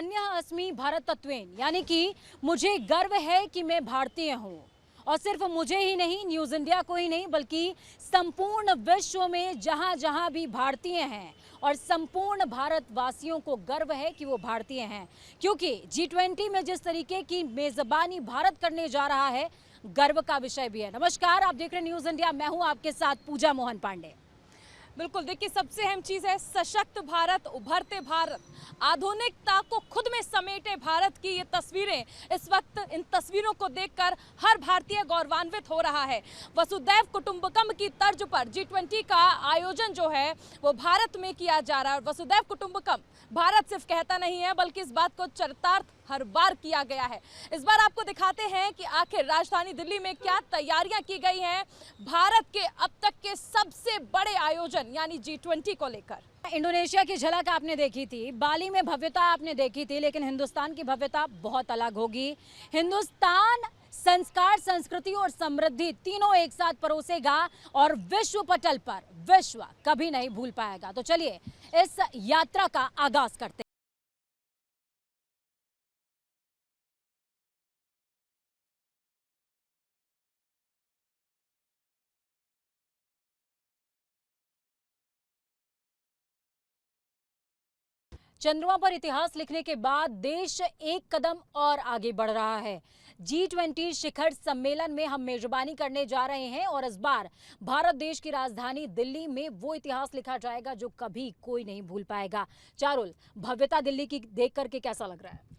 धन्य अस्मि भारतत्वेन, यानी कि मुझे गर्व है कि मैं भारतीय हूँ। और सिर्फ मुझे ही नहीं, न्यूज़ इंडिया को ही नहीं, बल्कि संपूर्ण विश्व में जहाँ जहाँ भी भारतीय हैं और संपूर्ण भारतवासियों को गर्व है कि वो भारतीय हैं, क्योंकि G20 में जिस तरीके की मेज़बानी भारत करने जा रहा है, गर्व का विषय भी है। नमस्कार, आप देख रहे हैं न्यूज़ इंडिया, मैं हूँ आपके साथ पूजा मोहन पांडे। बिल्कुल, देखिए सबसे अहम चीज़ है सशक्त भारत, उभरते भारत, आधुनिकता को खुद में समेटे भारत की ये तस्वीरें। इस वक्त इन तस्वीरों को देखकर हर भारतीय गौरवान्वित हो रहा है। वसुदैव कुटुंबकम की तर्ज पर G20 का आयोजन जो है वो भारत में किया जा रहा है। और वसुदैव कुटुंबकम भारत सिर्फ कहता नहीं है, बल्कि इस बात को चरितार्थ हर बार किया गया है। इस बार आपको दिखाते हैं कि आखिर राजधानी दिल्ली में क्या तैयारियां की गई हैं भारत के अब तक के सबसे बड़े आयोजन यानी G20 को लेकर। इंडोनेशिया की झलक आपने देखी थी, बाली में भव्यता आपने देखी थी, लेकिन हिंदुस्तान की भव्यता बहुत अलग होगी। हिंदुस्तान संस्कार, संस्कृति और समृद्धि तीनों एक साथ परोसेगा और विश्व पटल पर विश्व कभी नहीं भूल पाएगा। तो चलिए इस यात्रा का आगाज करते हैं। चंद्रमा पर इतिहास लिखने के बाद देश एक कदम और आगे बढ़ रहा है। G20 शिखर सम्मेलन में हम मेजबानी करने जा रहे हैं और इस बार भारत देश की राजधानी दिल्ली में वो इतिहास लिखा जाएगा जो कभी कोई नहीं भूल पाएगा। चारुल, भव्यता दिल्ली की देख करके कैसा लग रहा है?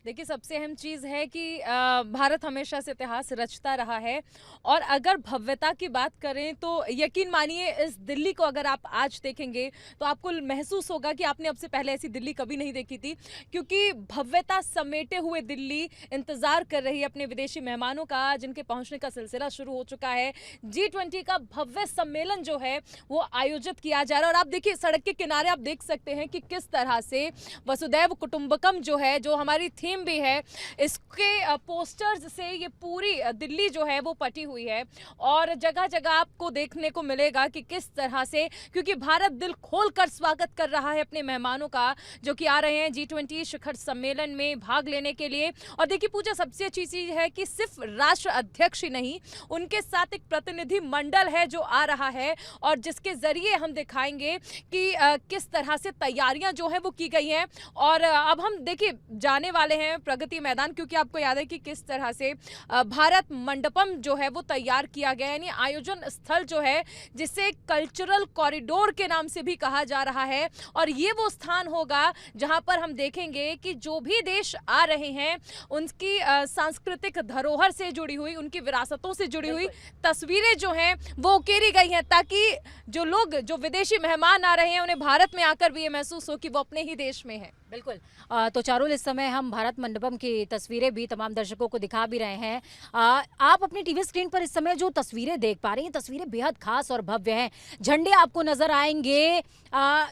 देखिए सबसे अहम चीज़ है कि भारत हमेशा से इतिहास रचता रहा है और अगर भव्यता की बात करें तो यकीन मानिए इस दिल्ली को अगर आप आज देखेंगे तो आपको महसूस होगा कि आपने अब से पहले ऐसी दिल्ली कभी नहीं देखी थी, क्योंकि भव्यता समेटे हुए दिल्ली इंतज़ार कर रही है अपने विदेशी मेहमानों का, जिनके पहुंचने का सिलसिला शुरू हो चुका है। G20 का भव्य सम्मेलन जो है वो आयोजित किया जा रहा है और आप देखिए सड़क के किनारे आप देख सकते हैं कि किस तरह से वसुदैव कुटुंबकम जो है, जो हमारी थीम भी है, इसके पोस्टर्स से ये पूरी दिल्ली जो है वो पटी हुई है और जगह जगह आपको देखने को मिलेगा कि किस तरह से, क्योंकि भारत दिल खोलकर स्वागत कर रहा है अपने मेहमानों का जो कि आ रहे हैं G20 शिखर सम्मेलन में भाग लेने के लिए। और देखिए पूजा, सबसे अच्छी चीज है कि सिर्फ राष्ट्र अध्यक्ष ही नहीं, उनके साथ एक प्रतिनिधि मंडल है जो आ रहा है और जिसके जरिए हम दिखाएंगे कि किस तरह से तैयारियां जो है वो की गई हैं। और अब हम देखिए जाने वाले हैं प्रगति मैदान, क्योंकि आपको याद है कि किस तरह से भारत मंडपम जो है वो तैयार किया गया, यानी आयोजन स्थल जो है जिसे कल्चरल कॉरिडोर के नाम से भी कहा जा रहा है। और ये वो स्थान होगा जहां पर हम देखेंगे कि जो भी देश आ रहे हैं उनकी सांस्कृतिक धरोहर से जुड़ी हुई, उनकी विरासतों से जुड़ी हुई तस्वीरें जो हैं वो उकेरी गई हैं, ताकि जो लोग, जो विदेशी मेहमान आ रहे हैं, उन्हें भारत में आकर भी ये महसूस हो कि वो अपने ही देश में है। बिल्कुल। तो चारुल, इस समय हम भारत मंडपम की तस्वीरें भी तमाम दर्शकों को दिखा भी रहे हैं। आप अपनी टीवी स्क्रीन पर इस समय जो तस्वीरें देख पा रही हैं, तस्वीरें बेहद खास और भव्य हैं। झंडे आपको नजर आएंगे,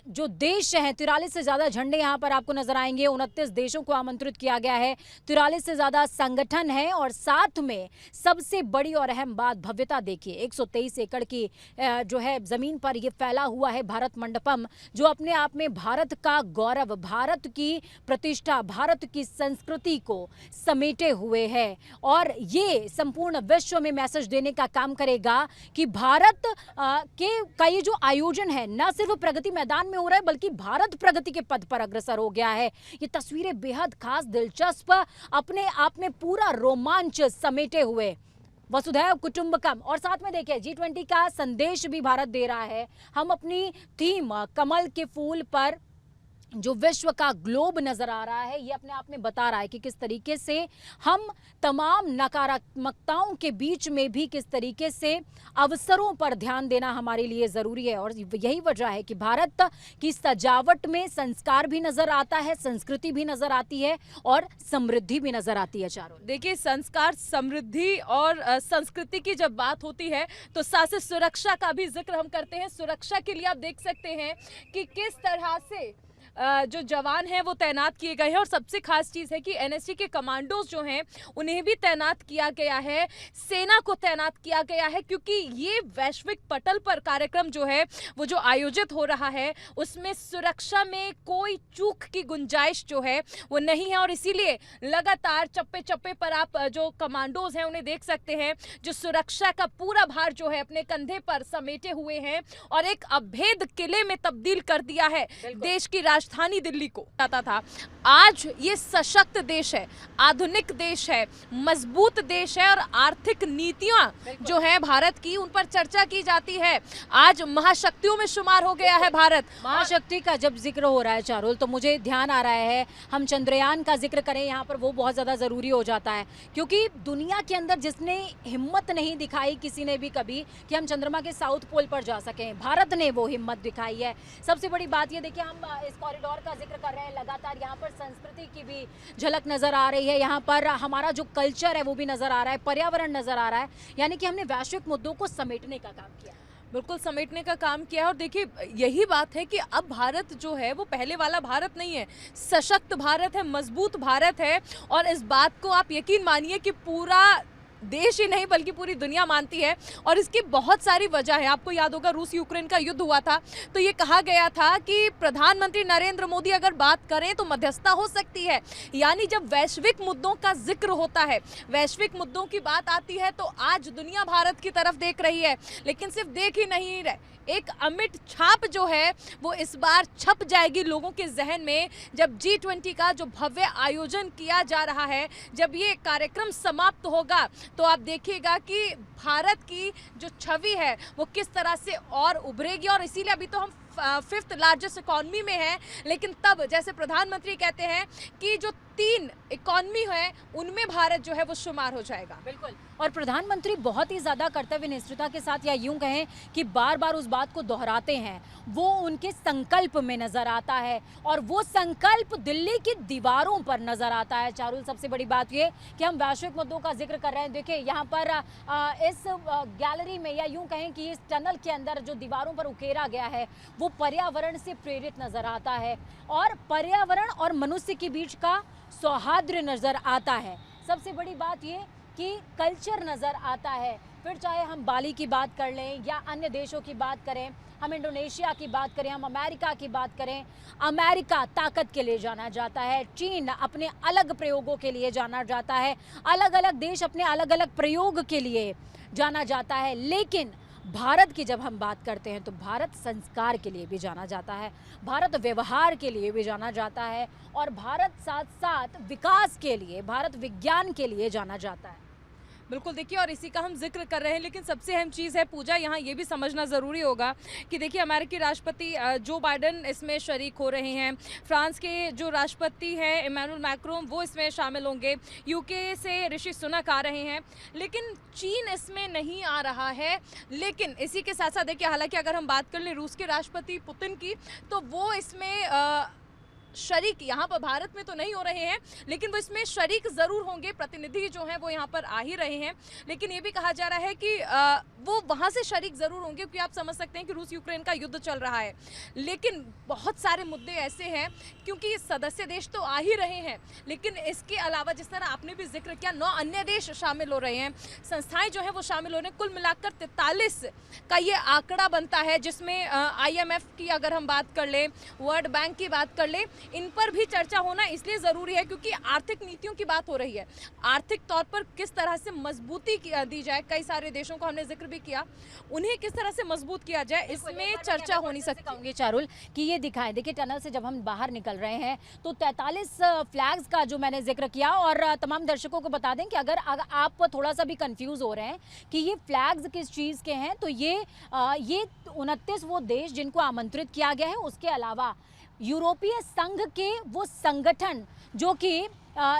जो देश हैं 43 से ज़्यादा झंडे यहाँ पर आपको नजर आएंगे। 29 देशों को आमंत्रित किया गया है, 43 से ज़्यादा संगठन है और साथ में सबसे बड़ी और अहम बात, भव्यता देखिए, 123 एकड़ की जो है ज़मीन पर ये फैला हुआ है भारत मंडपम, जो अपने आप में भारत का गौरव, भारत की प्रतिष्ठा, भारत की संस्कृति को समेटे हुए है। और ये संपूर्ण विश्व में मैसेज देने का काम करेगा कि भारत का ये जो आयोजन है न सिर्फ प्रगति मैदान में हो रहा है, बल्कि भारत प्रगति के पथ पर अग्रसर हो गया है। ये तस्वीरें बेहद खास, दिलचस्प, अपने आप में पूरा रोमांच समेटे हुए वसुधैव कुटुंबकम। और साथ में देखिए G20 का संदेश भी भारत दे रहा है। हम अपनी थीम कमल के फूल पर जो विश्व का ग्लोब नजर आ रहा है, ये अपने आप में बता रहा है कि किस तरीके से हम तमाम नकारात्मकताओं के बीच में भी किस तरीके से अवसरों पर ध्यान देना हमारे लिए ज़रूरी है। और यही वजह है कि भारत की सजावट में संस्कार भी नज़र आता है, संस्कृति भी नज़र आती है और समृद्धि भी नज़र आती है। चारों देखिए, संस्कार, समृद्धि और संस्कृति की जब बात होती है तो साथ से सुरक्षा का भी जिक्र हम करते हैं। सुरक्षा के लिए आप देख सकते हैं कि किस तरह से जो जवान हैं वो तैनात किए गए हैं और सबसे खास चीज़ है कि एनएसजी के कमांडोज जो हैं उन्हें भी तैनात किया गया है, सेना को तैनात किया गया है, क्योंकि ये वैश्विक पटल पर कार्यक्रम जो है वो जो आयोजित हो रहा है उसमें सुरक्षा में कोई चूक की गुंजाइश जो है वो नहीं है। और इसीलिए लगातार चप्पे चप्पे पर आप जो कमांडोज हैं उन्हें देख सकते हैं, जो सुरक्षा का पूरा भार जो है अपने कंधे पर समेटे हुए हैं और एक अभेद किले में तब्दील कर दिया है देश की राजधानी दिल्ली को। आता था आज ये सशक्त देश है, आधुनिक देश है, मजबूत देश है और आर्थिक नीतियां जो है भारत की उन पर चर्चा की जाती है। आज महाशक्तियों में शुमार हो गया है भारत। महाशक्ति का जब जिक्र हो रहा है चारुल, तो मुझे ध्यान आ रहा है हम चंद्रयान का जिक्र करें यहाँ पर, वो बहुत ज़्यादा ज़रूरी हो जाता है, क्योंकि दुनिया के अंदर जिसने हिम्मत नहीं दिखाई किसी ने भी कभी कि हम चंद्रमा के साउथ पोल पर जा सकें, भारत ने वो हिम्मत दिखाई है। सबसे बड़ी बात ये देखिए, हम इस कॉरिडोर का जिक्र कर रहे हैं, लगातार यहाँ पर संस्कृति की भी झलक नज़र आ रही है, यहाँ पर हमारा जो कल्चर है वो भी नज़र आ रहा है, पर्यावरण नज़र आ रहा है, यानी कि हमने वैश्विक मुद्दों को समेटने का काम किया। बिल्कुल समेटने का काम किया है। और देखिए यही बात है कि अब भारत जो है वो पहले वाला भारत नहीं है, सशक्त भारत है, मजबूत भारत है। और इस बात को आप यकीन मानिए कि पूरा देश ही नहीं बल्कि पूरी दुनिया मानती है और इसकी बहुत सारी वजह है। आपको याद होगा रूस यूक्रेन का युद्ध हुआ था तो ये कहा गया था कि प्रधानमंत्री नरेंद्र मोदी अगर बात करें तो मध्यस्थता हो सकती है। यानी जब वैश्विक मुद्दों का जिक्र होता है, वैश्विक मुद्दों की बात आती है तो आज दुनिया भारत की तरफ देख रही है। लेकिन सिर्फ देख ही नहीं रहे, एक अमिट छाप जो है वो इस बार छप जाएगी लोगों के जहन में जब G20 का जो भव्य आयोजन किया जा रहा है। जब ये कार्यक्रम समाप्त होगा तो आप देखिएगा कि भारत की जो छवि है वो किस तरह से और उभरेगी। और इसीलिए अभी तो हम 5th लार्जेस्ट इकॉनमी में है, लेकिन तब जैसे प्रधानमंत्री कहते हैं कि जो 3 इकॉनमी है उनमें भारत जो है वो शुमार हो जाएगा। बिल्कुल, और प्रधानमंत्री बहुत ही ज़्यादा कर्तव्य निष्ठता के साथ, या यूं कहें कि बार बार उस बात को दोहराते हैं, वो उनके संकल्प में नज़र आता है और वो संकल्प दिल्ली की दीवारों पर नज़र आता है। चारुल, सबसे बड़ी बात ये कि हम वैश्विक मुद्दों का जिक्र कर रहे हैं। देखिए यहाँ पर इस गैलरी में, या यूं कहें कि इस टनल के अंदर जो दीवारों पर उकेरा गया है वो पर्यावरण से प्रेरित नज़र आता है और पर्यावरण और मनुष्य के बीच का सौहार्द नज़र आता है। सबसे बड़ी बात ये कि कल्चर नज़र आता है। फिर चाहे हम बाली की बात कर लें या अन्य देशों की बात करें, हम इंडोनेशिया की बात करें, हम अमेरिका की बात करें। अमेरिका ताकत के लिए जाना जाता है, चीन अपने अलग प्रयोगों के लिए जाना जाता है, अलग अलग देश अपने अलग अलग प्रयोग के लिए जाना जाता है। लेकिन भारत की जब हम बात करते हैं तो भारत संस्कार के लिए भी जाना जाता है, भारत व्यवहार के लिए भी जाना जाता है और भारत साथ साथ विकास के लिए, भारत विज्ञान के लिए जाना जाता है। बिल्कुल, देखिए और इसी का हम जिक्र कर रहे हैं। लेकिन सबसे अहम चीज़ है पूजा, यहाँ ये भी समझना ज़रूरी होगा कि देखिए अमेरिकी राष्ट्रपति जो बाइडन इसमें शरीक हो रहे हैं, फ्रांस के जो राष्ट्रपति हैं इमैनुअल मैक्रोन वो इसमें शामिल होंगे, यूके से ऋषि सुनक आ रहे हैं, लेकिन चीन इसमें नहीं आ रहा है। लेकिन इसी के साथ साथ देखिए, हालांकि अगर हम बात कर लें रूस के राष्ट्रपति पुतिन की तो वो इसमें शरीक यहाँ पर भारत में तो नहीं हो रहे हैं, लेकिन वो इसमें शरीक ज़रूर होंगे। प्रतिनिधि जो हैं वो यहाँ पर आ ही रहे हैं, लेकिन ये भी कहा जा रहा है कि वो वहाँ से शरीक ज़रूर होंगे, क्योंकि आप समझ सकते हैं कि रूस यूक्रेन का युद्ध चल रहा है। लेकिन बहुत सारे मुद्दे ऐसे हैं, क्योंकि सदस्य देश तो आ ही रहे हैं, लेकिन इसके अलावा जिस तरह आपने भी जिक्र किया 9 अन्य देश शामिल हो रहे हैं, संस्थाएँ जो हैं वो शामिल हो रहे हैं। कुल मिलाकर 43 का ये आंकड़ा बनता है, जिसमें IMF की अगर हम बात कर लें, वर्ल्ड बैंक की बात कर लें, इन पर भी चर्चा होना इसलिए ज़रूरी है क्योंकि आर्थिक नीतियों की बात हो रही है। आर्थिक तौर पर किस तरह से मजबूती दी जाए, कई सारे देशों को हमने जिक्र भी किया, उन्हें किस तरह से मजबूत किया जाए, इसमें चर्चा होनी सकती है। चारुल कि ये दिखाएं, देखिए टनल से जब हम बाहर निकल रहे हैं तो 43 फ्लैग्स का जो मैंने जिक्र किया, और तमाम दर्शकों को बता दें कि अगर आप थोड़ा सा भी कंफ्यूज हो रहे हैं कि ये फ्लैग्स किस चीज़ के हैं, तो ये 29 वो देश जिनको आमंत्रित किया गया है, उसके अलावा यूरोपीय संघ के वो संगठन जो कि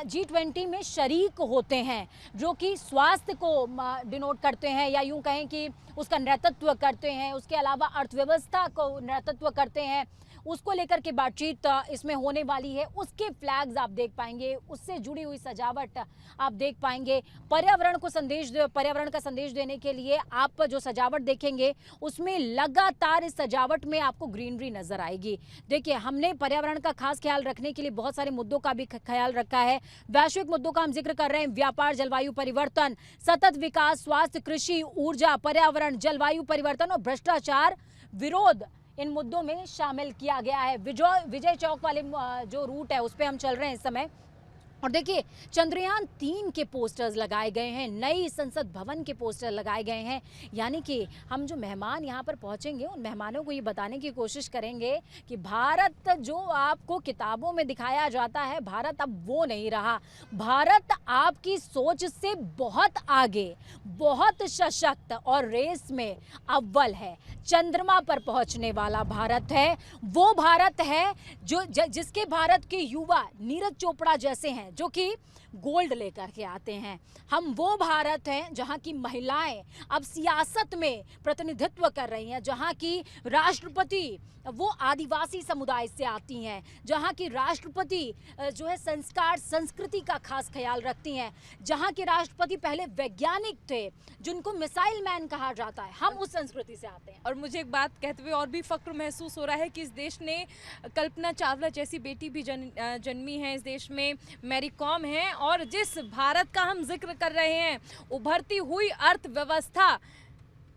G20 में शरीक होते हैं, जो कि स्वास्थ्य को डिनोट करते हैं या यूं कहें कि उसका नेतृत्व करते हैं, उसके अलावा अर्थव्यवस्था को नेतृत्व करते हैं, उसको लेकर के बातचीत इसमें होने वाली है। उसके फ्लैग्स आप देख पाएंगे, उससे जुड़ी हुई सजावट आप देख पाएंगे। पर्यावरण का संदेश देने के लिए आप जो सजावट देखेंगे उसमें लगातार इस सजावट में आपको ग्रीनरी नजर आएगी। देखिए, हमने पर्यावरण का खास ख्याल रखने के लिए बहुत सारे मुद्दों का भी ख्याल रखा है। वैश्विक मुद्दों का हम जिक्र कर रहे हैं, व्यापार, जलवायु परिवर्तन, सतत विकास, स्वास्थ्य, कृषि, ऊर्जा, पर्यावरण, जलवायु परिवर्तन और भ्रष्टाचार विरोध इन मुद्दों में शामिल किया गया है। विजय चौक वाले जो रूट है उस पे हम चल रहे हैं इस समय। और देखिए, चंद्रयान 3 के पोस्टर्स लगाए गए हैं, नई संसद भवन के पोस्टर लगाए गए हैं। यानी कि हम जो मेहमान यहाँ पर पहुँचेंगे उन मेहमानों को ये बताने की कोशिश करेंगे कि भारत जो आपको किताबों में दिखाया जाता है, भारत अब वो नहीं रहा। भारत आपकी सोच से बहुत आगे, बहुत सशक्त और रेस में अव्वल है। चंद्रमा पर पहुंचने वाला भारत है, वो भारत है जिसके भारत के युवा नीरज चोपड़ा जैसे हैं जो कि गोल्ड लेकर के आते हैं। हम वो भारत हैं जहां की महिलाएं अब सियासत में प्रतिनिधित्व कर रही हैं, जहां की राष्ट्रपति वो आदिवासी समुदाय से आती हैं, जहां की राष्ट्रपति जो है संस्कार संस्कृति का खास ख्याल रखती हैं, जहां के राष्ट्रपति पहले वैज्ञानिक थे जिनको मिसाइल मैन कहा जाता है। हम उस संस्कृति से आते हैं। और मुझे एक बात कहते हुए और भी फक्र महसूस हो रहा है कि इस देश ने कल्पना चावला जैसी बेटी भी जन्मी है, इस देश में मैरी कॉम है, और जिस भारत का हम जिक्र कर रहे हैं, उभरती हुई अर्थव्यवस्था,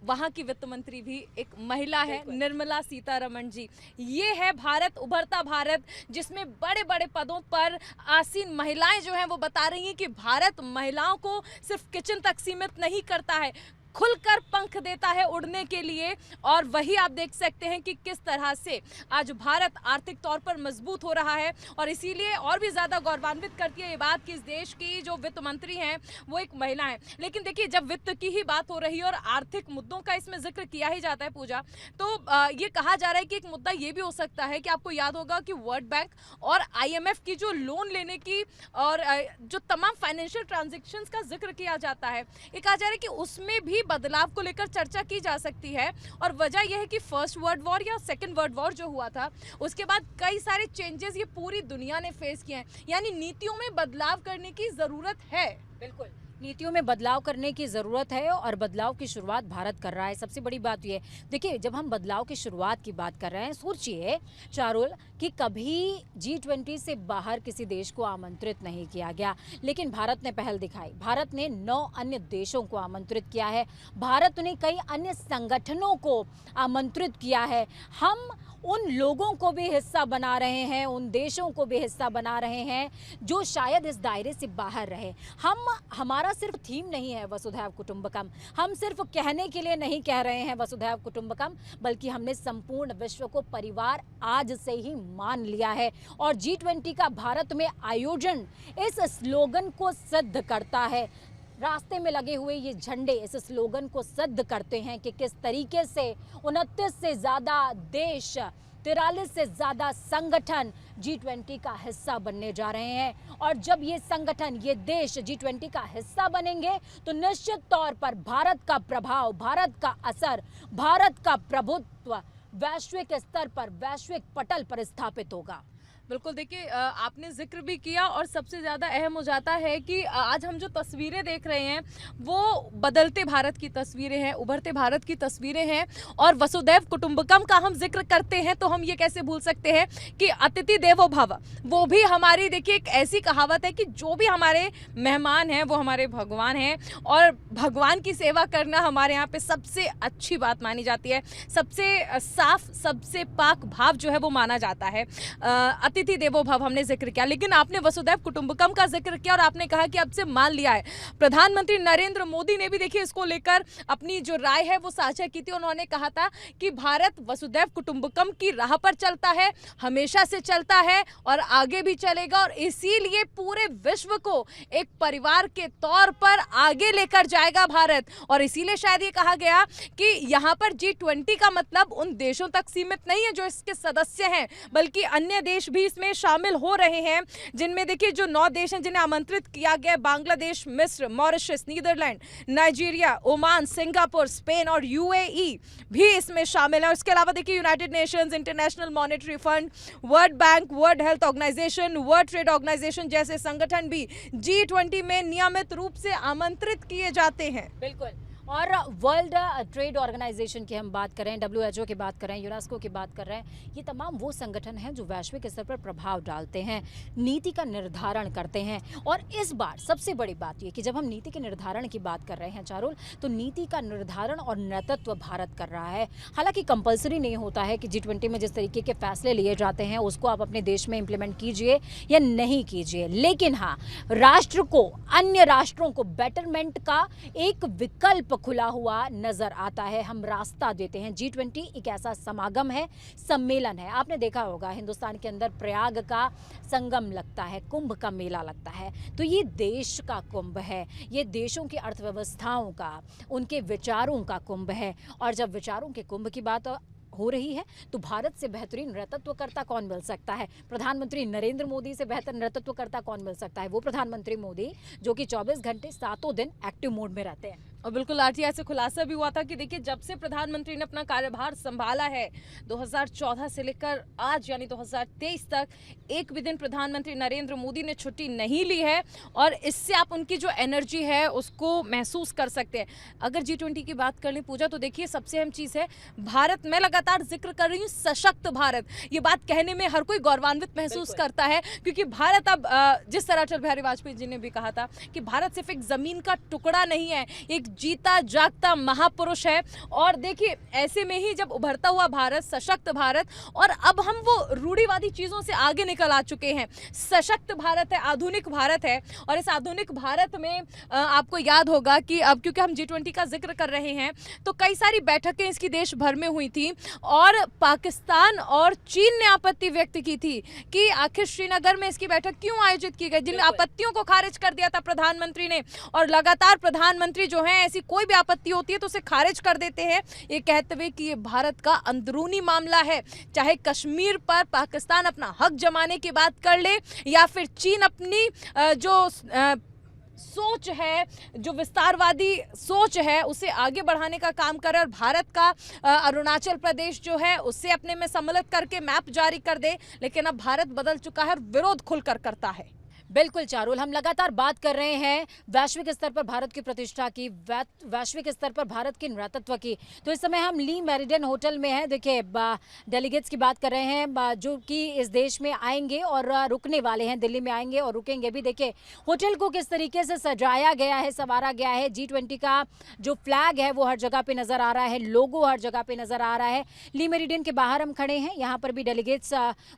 वहाँ की वित्त मंत्री भी एक महिला है, निर्मला सीतारमण जी। ये है भारत, उभरता भारत, जिसमें बड़े बड़े पदों पर आसीन महिलाएं जो हैं वो बता रही हैं कि भारत महिलाओं को सिर्फ किचन तक सीमित नहीं करता है, खुलकर पंख देता है उड़ने के लिए। और वही आप देख सकते हैं कि किस तरह से आज भारत आर्थिक तौर पर मजबूत हो रहा है। और इसीलिए और भी ज़्यादा गौरवान्वित करती है ये बात कि इस देश की जो वित्त मंत्री हैं वो एक महिला है। लेकिन देखिए, जब वित्त की ही बात हो रही है और आर्थिक मुद्दों का इसमें जिक्र किया ही जाता है पूजा, तो ये कहा जा रहा है कि एक मुद्दा ये भी हो सकता है कि आपको याद होगा कि वर्ल्ड बैंक और IMF की जो लोन लेने की और जो तमाम फाइनेंशियल ट्रांजेक्शन्स का जिक्र किया जाता है, ये कहा जा रहा है कि उसमें भी बदलाव को लेकर चर्चा की जा सकती है। और वजह यह है कि फर्स्ट वर्ल्ड वॉर या सेकंड वर्ल्ड वॉर जो हुआ था, उसके बाद कई सारे चेंजेस ये पूरी दुनिया ने फेस किए हैं, यानी नीतियों में बदलाव करने की जरूरत है। बिल्कुल, नीतियों में बदलाव करने की ज़रूरत है और बदलाव की शुरुआत भारत कर रहा है। सबसे बड़ी बात ये, देखिए, जब हम बदलाव की शुरुआत की बात कर रहे हैं, सोचिए चारुल कि कभी G20 से बाहर किसी देश को आमंत्रित नहीं किया गया, लेकिन भारत ने पहल दिखाई। भारत ने 9 अन्य देशों को आमंत्रित किया है, भारत ने कई अन्य संगठनों को आमंत्रित किया है। हम उन लोगों को भी हिस्सा बना रहे हैं, उन देशों को भी हिस्सा बना रहे हैं जो शायद इस दायरे से बाहर रहे। हमारा सिर्फ थीम नहीं है वसुधैव कुटुंबकम, हम सिर्फ कहने के लिए नहीं कह रहे हैं वसुधैव कुटुंबकम, बल्कि हमने संपूर्ण विश्व को परिवार आज से ही मान लिया है। और G20 का भारत में आयोजन इस स्लोगन को सिद्ध करता है। रास्ते में लगे हुए ये झंडे इस स्लोगन को सिद्ध करते हैं कि किस तरीके से 29 से ज़्यादा देश, 43 से ज़्यादा संगठन G20 का हिस्सा बनने जा रहे हैं। और जब ये संगठन, ये देश G20 का हिस्सा बनेंगे तो निश्चित तौर पर भारत का प्रभाव, भारत का असर, भारत का प्रभुत्व वैश्विक स्तर पर, वैश्विक पटल पर स्थापित होगा। बिल्कुल, देखिए, आपने जिक्र भी किया और सबसे ज़्यादा अहम हो जाता है कि आज हम जो तस्वीरें देख रहे हैं वो बदलते भारत की तस्वीरें हैं, उभरते भारत की तस्वीरें हैं। और वसुधैव कुटुंबकम का हम जिक्र करते हैं तो हम ये कैसे भूल सकते हैं कि अतिथि देवो भव, वो भी हमारी, देखिए, एक ऐसी कहावत है कि जो भी हमारे मेहमान हैं वो हमारे भगवान हैं, और भगवान की सेवा करना हमारे यहाँ पे सबसे अच्छी बात मानी जाती है, सबसे साफ, सबसे पाक भाव जो है वो माना जाता है। अतिथि देवो भव हमने जिक्र किया, लेकिन आपने वसुधैव कुटुंबकम का जिक्र किया और आपने कहा कि अब से मान लिया है। प्रधानमंत्री नरेंद्र मोदी ने भी, देखिए, इसको लेकर अपनी जो राय है वो साझा की थी। उन्होंने कहा था कि भारत वसुधैव कुटुंबकम की राह पर चलता है, हमेशा से चलता है और आगे भी चलेगा, और इसीलिए पूरे विश्व को एक परिवार के तौर पर आगे लेकर जाएगा भारत। और इसीलिए शायद ये कहा गया कि यहाँ पर G20 का मतलब उन देशों तक सीमित नहीं है जो इसके सदस्य हैं, बल्कि अन्य देश भी इसमें शामिल हो रहे हैं, जिनमें देखिए जो 9 देश हैं जिन्हें आमंत्रित किया गया है, बांग्लादेश, मिस्र, Mauritius, Netherlands, Nigeria, Oman, Singapore, Spain और यूएई भी इसमें शामिल है। और इसके अलावा देखिए United Nations, International Monetary Fund, World Bank, World Health Organization, World Trade Organization जैसे संगठन भी G20 में नियमित रूप से आमंत्रित किए जाते हैं। बिल्कुल। और वर्ल्ड ट्रेड ऑर्गेनाइजेशन की हम बात करें, WHO की बात करें, यूनेस्को की बात कर रहे हैं, ये तमाम वो संगठन हैं जो वैश्विक स्तर पर प्रभाव डालते हैं, नीति का निर्धारण करते हैं। और इस बार सबसे बड़ी बात ये कि जब हम नीति के निर्धारण की बात कर रहे हैं चारुल, तो नीति का निर्धारण और नेतृत्व भारत कर रहा है। हालांकि कंपलसरी नहीं होता है कि G20 में जिस तरीके के फैसले लिए जाते हैं उसको आप अपने देश में इम्प्लीमेंट कीजिए या नहीं कीजिए, लेकिन हाँ, राष्ट्र को, अन्य राष्ट्रों को बेटरमेंट का एक विकल्प खुला हुआ नजर आता है। हम रास्ता देते हैं। G20 एक ऐसा समागम है, सम्मेलन है। आपने देखा होगा हिंदुस्तान के अंदर प्रयाग का संगम लगता है, कुंभ का मेला लगता है, तो ये देश का कुंभ है, ये देशों की अर्थव्यवस्थाओं का, उनके विचारों का कुंभ है। और जब विचारों के कुंभ की बात हो रही है तो भारत से बेहतरीन नेतृत्वकर्ता कौन मिल सकता है? प्रधानमंत्री नरेंद्र मोदी से बेहतर नेतृत्वकर्ता कौन मिल सकता है? वो प्रधानमंत्री मोदी जो कि 24 घंटे 7 दिन एक्टिव मोड में रहते हैं। और बिल्कुल आरटीआई से खुलासा भी हुआ था कि देखिए जब से प्रधानमंत्री ने अपना कार्यभार संभाला है 2014 से लेकर आज यानी 2023 तक, एक भी दिन प्रधानमंत्री नरेंद्र मोदी ने छुट्टी नहीं ली है। और इससे आप उनकी जो एनर्जी है उसको महसूस कर सकते हैं। अगर G20 की बात कर लें पूजा, तो देखिए सबसे अहम चीज़ है भारत, मैं लगातार जिक्र कर रही हूँ सशक्त भारत। ये बात कहने में हर कोई गौरवान्वित महसूस करता है, क्योंकि भारत अब जिस तरह अटल बिहारी वाजपेयी जी ने भी कहा था कि भारत सिर्फ एक जमीन का टुकड़ा नहीं है, एक जीता जागता महापुरुष है। और देखिए ऐसे में ही जब उभरता हुआ भारत, सशक्त भारत, और अब हम वो रूढ़िवादी चीजों से आगे निकल आ चुके हैं। सशक्त भारत है, आधुनिक भारत है। और इस आधुनिक भारत में आपको याद होगा कि अब क्योंकि हम G20 का जिक्र कर रहे हैं तो कई सारी बैठकें इसकी देश भर में हुई थी, और पाकिस्तान और चीन ने आपत्ति व्यक्त की थी कि आखिर श्रीनगर में इसकी बैठक क्यों आयोजित की गई, जिन आपत्तियों को खारिज कर दिया था प्रधानमंत्री ने। और लगातार प्रधानमंत्री जो है ऐसी कोई भी आपत्ति होती है तो उसे खारिज कर देते हैं, ये कहते हुए कि ये भारत का अंदरूनी मामला है। चाहे कश्मीर पर पाकिस्तान अपना हक जमाने की बात कर ले, या फिर चीन अपनी जो सोच है, जो विस्तारवादी सोच है, उसे आगे बढ़ाने का काम करे, और भारत का अरुणाचल प्रदेश जो है उससे अपने में सम्मिलित करके मैप जारी कर दे। लेकिन अब भारत बदल चुका है और विरोध खुलकर करता है। बिल्कुल चारुल, हम लगातार बात कर रहे हैं वैश्विक स्तर पर भारत की प्रतिष्ठा की, वैश्विक स्तर पर भारत के नेतृत्व की। तो इस समय हम ली मेरिडियन होटल में हैं। देखिए डेलीगेट्स की बात कर रहे हैं जो कि इस देश में आएंगे और रुकने वाले हैं, दिल्ली में आएंगे और रुकेंगे भी। देखिए होटल को किस तरीके से सजाया गया है, संवारा गया है। G20 का जो फ्लैग है वो हर जगह पे नजर आ रहा है, लोगो हर जगह पे नजर आ रहा है। ली मेरिडियन के बाहर हम खड़े हैं, यहाँ पर भी डेलीगेट्स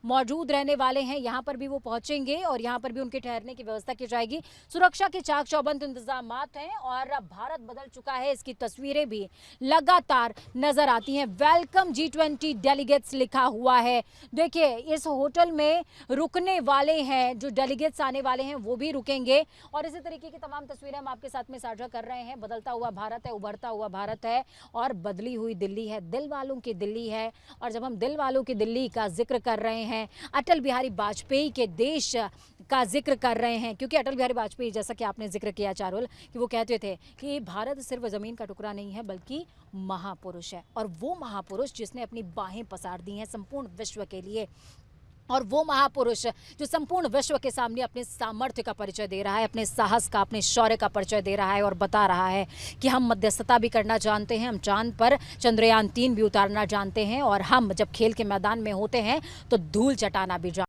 मौजूद रहने वाले हैं, यहाँ पर भी वो पहुंचेंगे और यहाँ पर भी उनके ठहरने की व्यवस्था की जाएगी। सुरक्षा के चाक चौबंद इंतजाम हैं और भारत बदल चुका है, इसकी तस्वीरें भी लगातार नजर आती हैं। वेलकम G20 डेलीगेट्स लिखा हुआ है। देखिए इस होटल में रुकने वाले हैं, जो डेलीगेट्स आने वाले हैं वो भी रुकेंगे। और इसी तरीके की तमाम तस्वीरें हम आपके साथ में साझा कर रहे हैं। बदलता हुआ भारत है, उभरता हुआ भारत है और बदली हुई दिल्ली है, दिल वालों की दिल्ली है। और जब हम दिल वालों की दिल्ली का जिक्र कर रहे हैं, अटल बिहारी वाजपेयी के देश का जिक्र कर रहे हैं, क्योंकि अटल बिहारी वाजपेयी, जैसा कि आपने जिक्र किया चारुल, कि वो कहते थे कि भारत सिर्फ ज़मीन का टुकड़ा नहीं है बल्कि महापुरुष है। और वो महापुरुष जिसने अपनी बाहें पसार दी हैं संपूर्ण विश्व के लिए, और वो महापुरुष जो संपूर्ण विश्व के सामने अपने सामर्थ्य का परिचय दे रहा है, अपने साहस का, अपने शौर्य का परिचय दे रहा है और बता रहा है कि हम मध्यस्थता भी करना जानते हैं, हम चांद पर चंद्रयान 3 भी उतारना जानते हैं, और हम जब खेल के मैदान में होते हैं तो धूल चटाना भी जानते हैं।